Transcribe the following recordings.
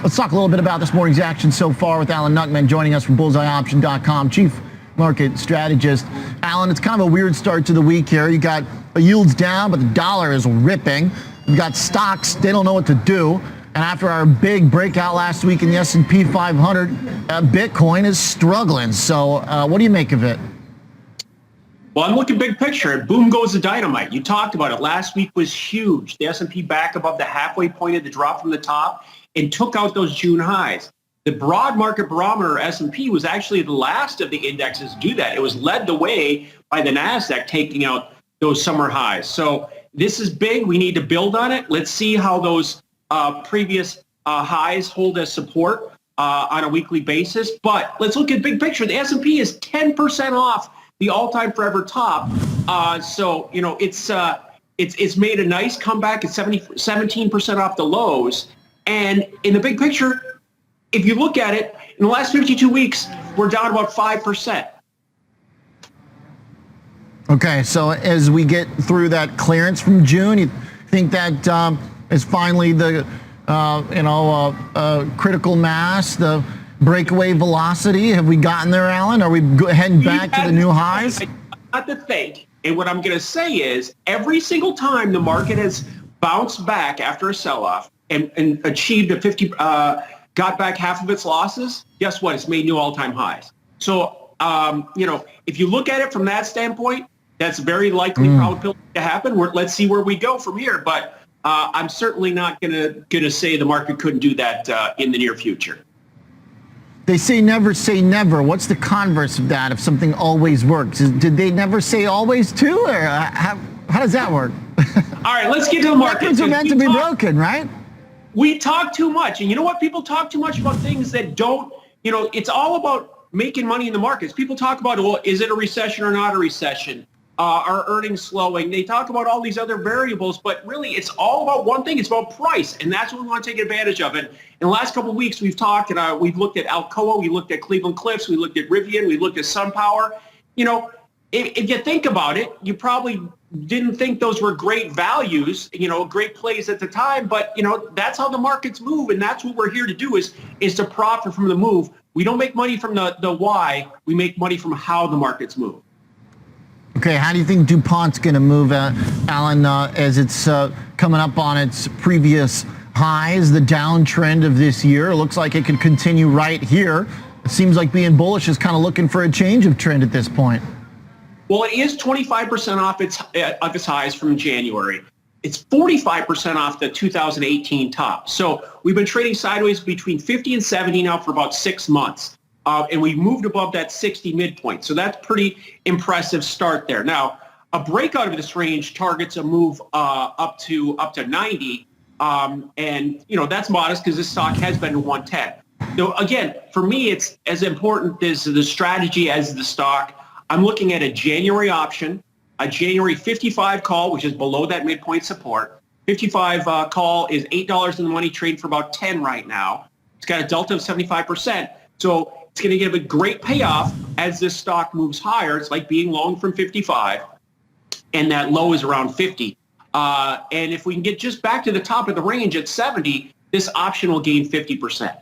Let's talk a little bit about this morning's action so far with Alan Nuckman joining us from BullseyeOption.com, Chief Market Strategist. Alan, it's kind of a weird start to the week here. You got yields down, but the dollar is ripping. You've got stocks, they don't know what to do. And after our big breakout last week in the S&P 500, Bitcoin is struggling. So what do you make of it? Well, I'm looking big picture. Boom goes the dynamite. You talked about it. Last week was huge. The S&P back above the halfway point of the drop from the top and took out those June highs. The broad market barometer S&P was actually the last of the indexes to do that. It was led the way by the NASDAQ taking out those summer highs. So this is big. We need to build on it. Let's see how those previous highs hold as support on a weekly basis. But let's look at big picture. The S&P is 10% off the all-time forever top. So, you know, it's made a nice comeback. It's 17% off the lows. And in the big picture, if you look at it, in the last 52 weeks, we're down about 5%. Okay, so as we get through that clearance from June, you think that is finally the, critical mass, the breakaway velocity? Have we gotten there, Alan? Are we heading back to the new highs? Not to think. And what I'm going to say is every single time the market has bounced back after a sell-off and achieved a 50, got back half of its losses, guess what? It's made new all-time highs. So, if you look at it from that standpoint, that's very likely probability to happen. Let's see where we go from here. But I'm certainly not going to say the market couldn't do that in the near future. They say never. What's the converse of that if something always works? Did they never say always too? Or how does that work? All right, let's get to the market. Records are meant to be broken, right? We talk too much. And you know what? People talk too much about things that don't, it's all about making money in the markets. People talk about, well, is it a recession or not a recession? Are earnings slowing? They talk about all these other variables, but really it's all about one thing. It's about price, and that's what we want to take advantage of. And in the last couple of weeks, we've talked, and we've looked at Alcoa, we looked at Cleveland Cliffs, we looked at Rivian, we looked at SunPower. If you think about it, you probably didn't think those were great values, great plays at the time, but, that's how the markets move, and that's what we're here to do is to profit from the move. We don't make money from the why, we make money from how the markets move. Okay, how do you think Dupont's going to move, Alan, as it's coming up on its previous highs, the downtrend of this year? It looks like it could continue right here. It seems like being bullish is kind of looking for a change of trend at this point. Well, it is 25% off its highs from January. It's 45% off the 2018 top. So we've been trading sideways between 50 and 70 now for about 6 months. And we moved above that 60 midpoint. So that's pretty impressive start there. Now, a breakout of this range targets a move up to 90. And, that's modest because this stock has been to 110. So again, for me, it's as important as the strategy as the stock. I'm looking at a January option, a January 55 call, which is below that midpoint support. 55 call is $8 in the money, trade for about 10 right now. It's got a delta of 75%. So it's going to give a great payoff as this stock moves higher. It's like being long from 55, and that low is around 50. And if we can get just back to the top of the range at 70, this option will gain 50%.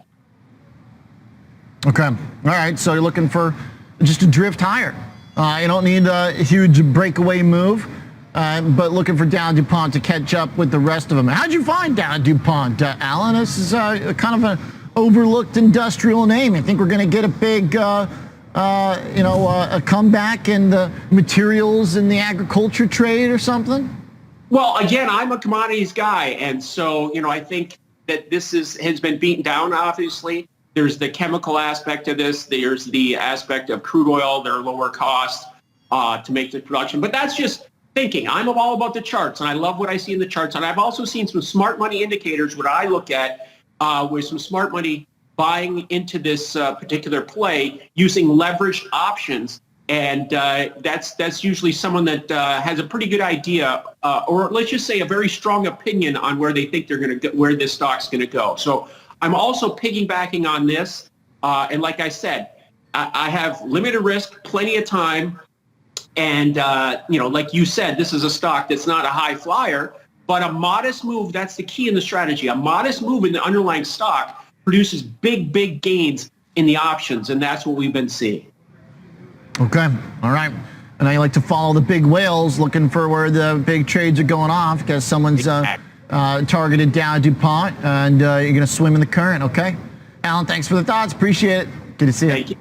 Okay. All right. So you're looking for just a drift higher. You don't need a huge breakaway move, but looking for Dow DuPont to catch up with the rest of them. How'd you find Dow DuPont, Alan? This is kind of an overlooked industrial name. I think we're going to get a big, a comeback in the materials and the agriculture trade or something? Well, again, I'm a commodities guy, and so I think that this has been beaten down. Obviously, there's the chemical aspect of this. There's the aspect of crude oil. There are lower costs to make the production, but that's just thinking. I'm all about the charts, and I love what I see in the charts. And I've also seen some smart money indicators. What I look at with some smart money buying into this particular play using leveraged options. And that's usually someone that has a pretty good idea, or let's just say a very strong opinion on where they think they're going to go, where this stock's going to go. So I'm also piggybacking on this. And like I said, I have limited risk, plenty of time. And, like you said, this is a stock that's not a high flyer, but a modest move. That's the key in the strategy. A modest move in the underlying stock produces big gains in the options, and that's what we've been seeing. Okay, all right. And I like to follow the big whales, looking for where the big trades are going off, because someone's targeted down Dupont, and you're going to swim in the current, okay? Alan, thanks for the thoughts. Appreciate it. Good to see you. Thank you.